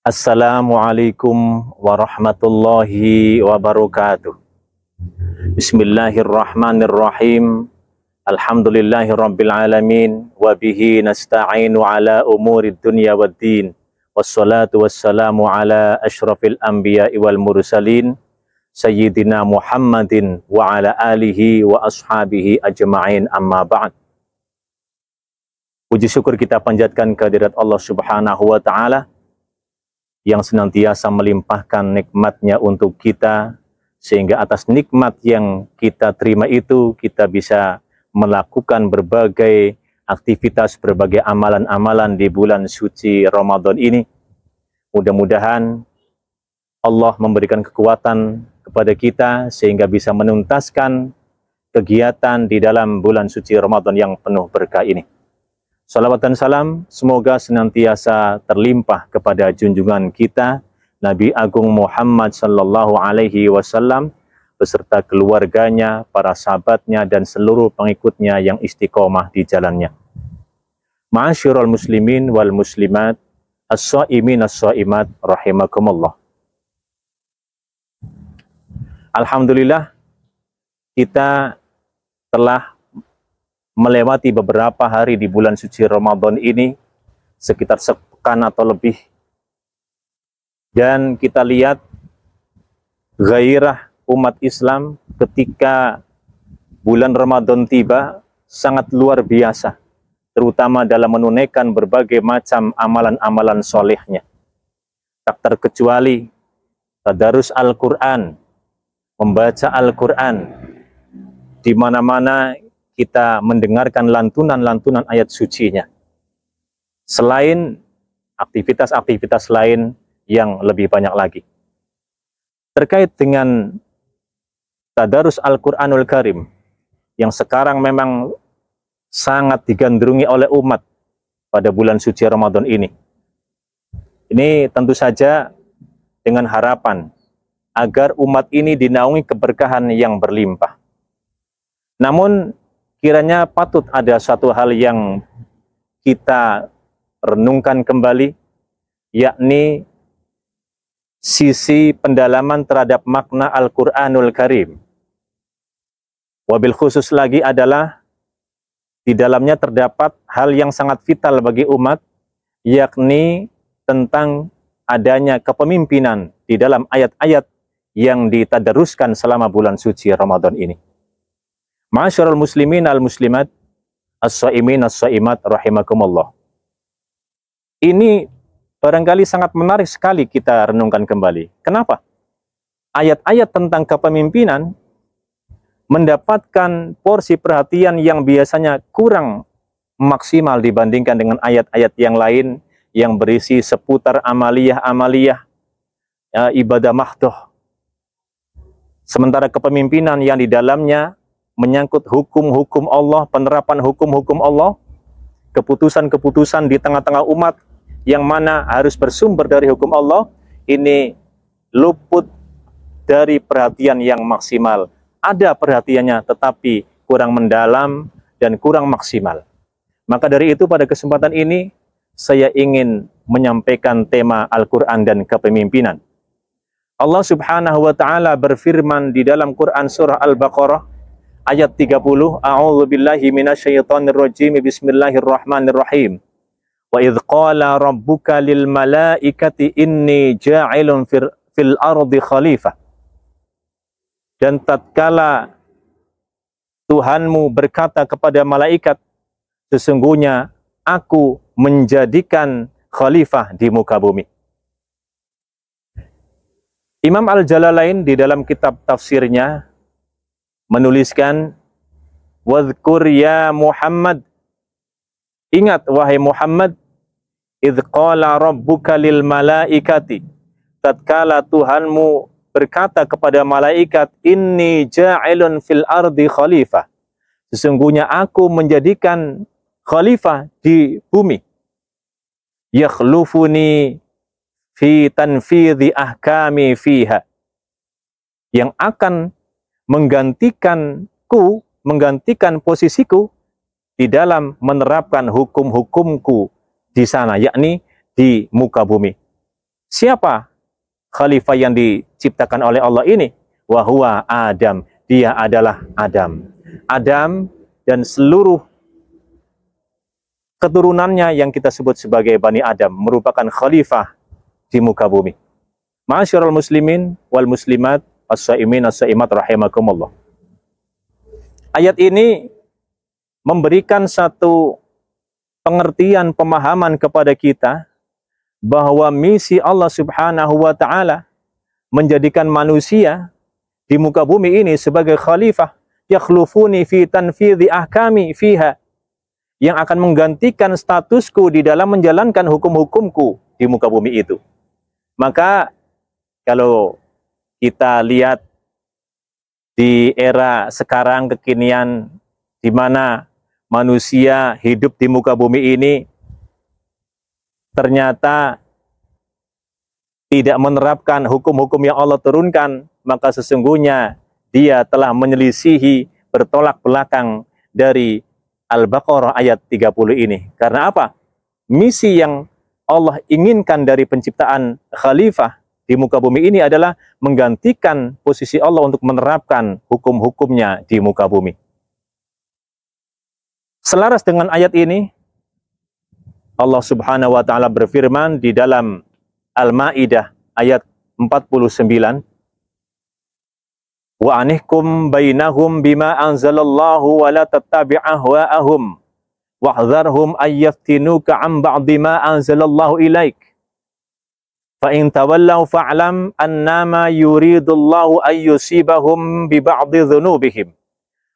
Assalamualaikum warahmatullahi wabarakatuh. Bismillahirrahmanirrahim. Alhamdulillahirabbil alamin wa bihi nasta'inu ala umurid dunya waddin. Wassalatu wassalamu ala asyrafil anbiya'i wal mursalin sayyidina Muhammadin wa ala alihi wa ashabihi ajma'in, amma ba'd. Puji syukur kita panjatkan kehadirat Allah Subhanahu wa taala yang senantiasa melimpahkan nikmatnya untuk kita, sehingga atas nikmat yang kita terima itu, kita bisa melakukan berbagai aktivitas, berbagai amalan-amalan di bulan suci Ramadan ini. Mudah-mudahan Allah memberikan kekuatan kepada kita, sehingga bisa menuntaskan kegiatan di dalam bulan suci Ramadan yang penuh berkah ini. Salawat dan salam semoga senantiasa terlimpah kepada junjungan kita Nabi Agung Muhammad sallallahu alaihi wasallam beserta keluarganya, para sahabatnya dan seluruh pengikutnya yang istiqomah di jalannya. Ma'asyiral muslimin wal muslimat, as-shaimin as-shaimat rahimakumullah. Alhamdulillah kita telah melewati beberapa hari di bulan suci Ramadan ini, sekitar sepekan atau lebih. Dan kita lihat gairah umat Islam ketika bulan Ramadan tiba sangat luar biasa, terutama dalam menunaikan berbagai macam amalan-amalan solehnya. Tak terkecuali tadarus Al-Quran, membaca Al-Quran, di mana-mana kita mendengarkan lantunan-lantunan ayat sucinya. Selain aktivitas-aktivitas lain yang lebih banyak lagi. Terkait dengan tadarus Al-Quranul Karim, yang sekarang memang sangat digandrungi oleh umat pada bulan suci Ramadan ini. Ini tentu saja dengan harapan agar umat ini dinaungi keberkahan yang berlimpah. Namun, kiranya patut ada satu hal yang kita renungkan kembali, yakni sisi pendalaman terhadap makna Al-Quranul Karim. Wabil khusus lagi adalah di dalamnya terdapat hal yang sangat vital bagi umat, yakni tentang adanya kepemimpinan di dalam ayat-ayat yang ditadaruskan selama bulan suci Ramadan ini. Ma'asyiral muslimin al-muslimat, as-shaimin as-shaimat rahimakumullah. Ini barangkali sangat menarik sekali kita renungkan kembali. Kenapa? Ayat-ayat tentang kepemimpinan mendapatkan porsi perhatian yang biasanya kurang maksimal dibandingkan dengan ayat-ayat yang lain yang berisi seputar amaliyah-amaliyah, ibadah mahdoh. Sementara kepemimpinan yang di dalamnya menyangkut hukum-hukum Allah, penerapan hukum-hukum Allah, keputusan-keputusan di tengah-tengah umat yang mana harus bersumber dari hukum Allah, ini luput dari perhatian yang maksimal. Ada perhatiannya tetapi kurang mendalam dan kurang maksimal. Maka dari itu pada kesempatan ini saya ingin menyampaikan tema Al-Quran dan kepemimpinan. Allah Subhanahu wa taala berfirman di dalam Quran surah Al-Baqarah ayat 30, A'udzu billahi minasyaitonir rajim, bismillahirrahmanirrahim. Wa idz qala rabbuka lil malaikati inni ja'ilun fil ardi khalifah. Dan tatkala Tuhanmu berkata kepada malaikat, sesungguhnya aku menjadikan khalifah di muka bumi. Imam Al-Jalalain di dalam kitab tafsirnya menuliskan, wadhkur ya Muhammad, ingat wahai Muhammad, idz qala rabbuka lil malaikati, tatkala Tuhanmu berkata kepada malaikat, inni ja'ilun fil ardi khalifah, sesungguhnya aku menjadikan khalifah di bumi, yakhlufuni fi tanfidhi ahkami fiha, yang akan menggantikan posisiku di dalam menerapkan hukum-hukumku di sana, yakni di muka bumi. Siapa khalifah yang diciptakan oleh Allah ini? Wa huwa Adam. Dia adalah Adam. Adam dan seluruh keturunannya yang kita sebut sebagai Bani Adam merupakan khalifah di muka bumi. Ma'asyiral muslimin wal muslimat, as-saimin as-saimat rahimakumullah. Ayat ini memberikan satu pengertian, pemahaman kepada kita bahwa misi Allah Subhanahu wa taala menjadikan manusia di muka bumi ini sebagai khalifah, yakhlufuni fi tanfidhi ahkami fiha, yang akan menggantikan statusku di dalam menjalankan hukum-hukumku di muka bumi itu. Maka kalau kita lihat di era sekarang kekinian, di mana manusia hidup di muka bumi ini ternyata tidak menerapkan hukum-hukum yang Allah turunkan, maka sesungguhnya dia telah menyelisihi, bertolak belakang dari Al-Baqarah ayat 30 ini. Karena apa? Misi yang Allah inginkan dari penciptaan khalifah di muka bumi ini adalah menggantikan posisi Allah untuk menerapkan hukum-hukumnya di muka bumi. Selaras dengan ayat ini, Allah Subhanahu wa taala berfirman di dalam Al-Maidah ayat 49, wa anihkum bainahum bima anzalallahu wa la tattabi' ahwa'ahum wahdharhum ayyaftinuka 'an ba'di ma anzalallahu ilaik fa in tawallaw fa'lam annama yuridullahu ayyusibahum bi ba'di dhunubihim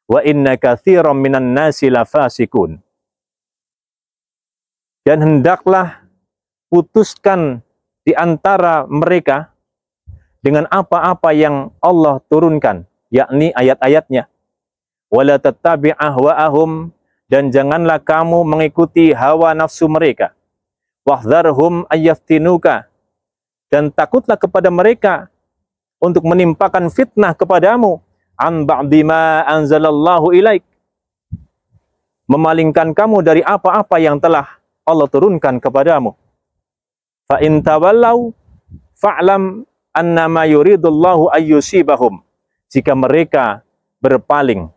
wa inna katsiran minan nasi lafasikun. Dan hendaklah putuskan di antara mereka dengan apa-apa yang Allah turunkan, yakni ayat-ayatnya. Wala tattabi' ahwa'ahum, dan janganlah kamu mengikuti hawa nafsu mereka. Wahdharhum ayyaftinuka, dan takutlah kepada mereka untuk menimpakan fitnah kepadamu. An ba'di ma anzalallahu ilaik, memalingkan kamu dari apa-apa yang telah Allah turunkan kepadamu. Fa in tawallaw fa'lam annama yuridullahu ayyusibahum, jika mereka berpaling,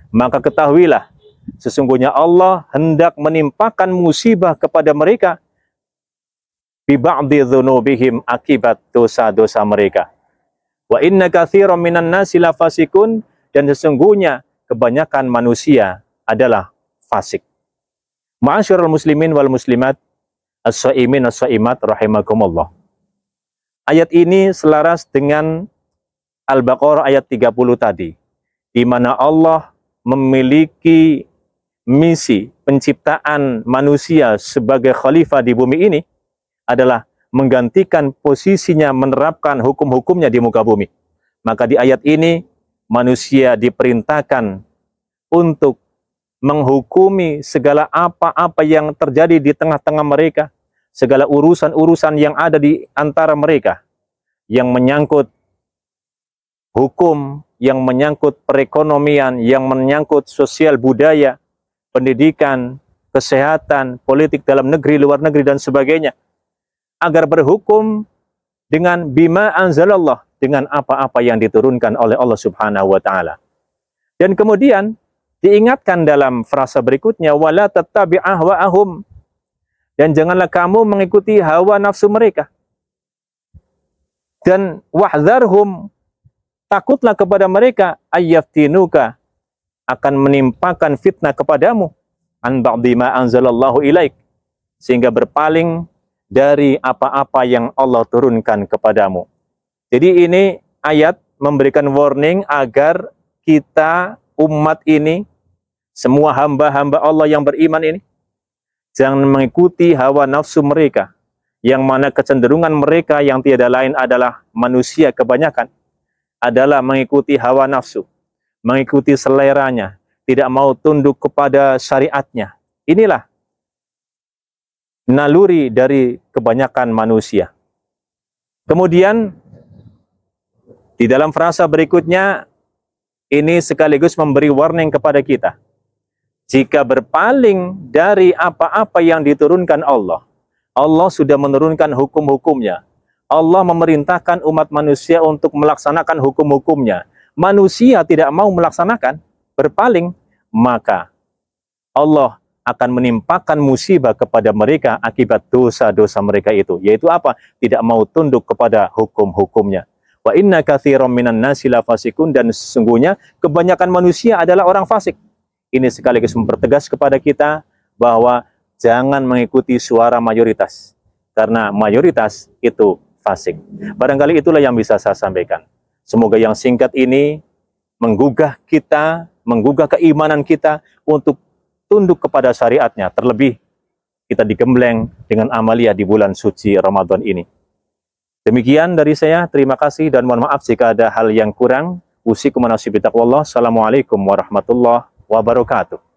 maka ketahuilah sesungguhnya Allah hendak menimpakan musibah kepada mereka bi ba'di dzunubihim, akibat dosa-dosa mereka. Wa inna katsiran minan nasi lafasikun, dan sesungguhnya kebanyakan manusia adalah fasik. Ma'asyiral muslimin wal muslimat, as-saimin as-saimat rahimakumullah. Ayat ini selaras dengan Al-Baqarah ayat 30 tadi, di mana Allah memiliki misi penciptaan manusia sebagai khalifah di bumi ini adalah menggantikan posisinya menerapkan hukum-hukumnya di muka bumi. Maka di ayat ini manusia diperintahkan untuk menghukumi segala apa-apa yang terjadi di tengah-tengah mereka, segala urusan-urusan yang ada di antara mereka, yang menyangkut hukum, yang menyangkut perekonomian, yang menyangkut sosial budaya, pendidikan, kesehatan, politik dalam negeri, luar negeri, dan sebagainya, agar berhukum dengan bima anzalallah, dengan apa-apa yang diturunkan oleh Allah Subhanahu wa taala. Dan kemudian diingatkan dalam frasa berikutnya, wala tattabi' ahwa'ahum, dan janganlah kamu mengikuti hawa nafsu mereka. Dan wahdharhum, takutlah kepada mereka, ayyaftinuka, akan menimpakan fitnah kepadamu, an ba'di ma anzalallahu ilaik, sehingga berpaling dari apa-apa yang Allah turunkan kepadamu. Jadi ini ayat memberikan warning agar kita, umat ini, semua hamba-hamba Allah yang beriman ini, jangan mengikuti hawa nafsu mereka, yang mana kecenderungan mereka yang tiada lain adalah manusia kebanyakan, adalah mengikuti hawa nafsu, mengikuti seleranya, tidak mau tunduk kepada syariatnya. Inilah naluri dari kebanyakan manusia. Kemudian di dalam frasa berikutnya ini sekaligus memberi warning kepada kita. Jika berpaling dari apa-apa yang diturunkan Allah, Allah sudah menurunkan hukum-hukumnya. Allah memerintahkan umat manusia untuk melaksanakan hukum-hukumnya. Manusia tidak mau melaksanakan, berpaling, maka Allah akan menimpakan musibah kepada mereka akibat dosa-dosa mereka itu. Yaitu apa? Tidak mau tunduk kepada hukum-hukumnya. Wa inna katsiran minan nasi la fasikun, dan sesungguhnya kebanyakan manusia adalah orang fasik. Ini sekaligus mempertegas kepada kita bahwa jangan mengikuti suara mayoritas, karena mayoritas itu fasik. Barangkali itulah yang bisa saya sampaikan. Semoga yang singkat ini menggugah kita, menggugah keimanan kita untuk tunduk kepada syariatnya. Terlebih kita digembleng dengan amalia di bulan suci Ramadan ini. Demikian dari saya, terima kasih dan mohon maaf jika ada hal yang kurang. Usikum wa nafsi bittaqwallah. Assalamualaikum warahmatullahi wabarakatuh.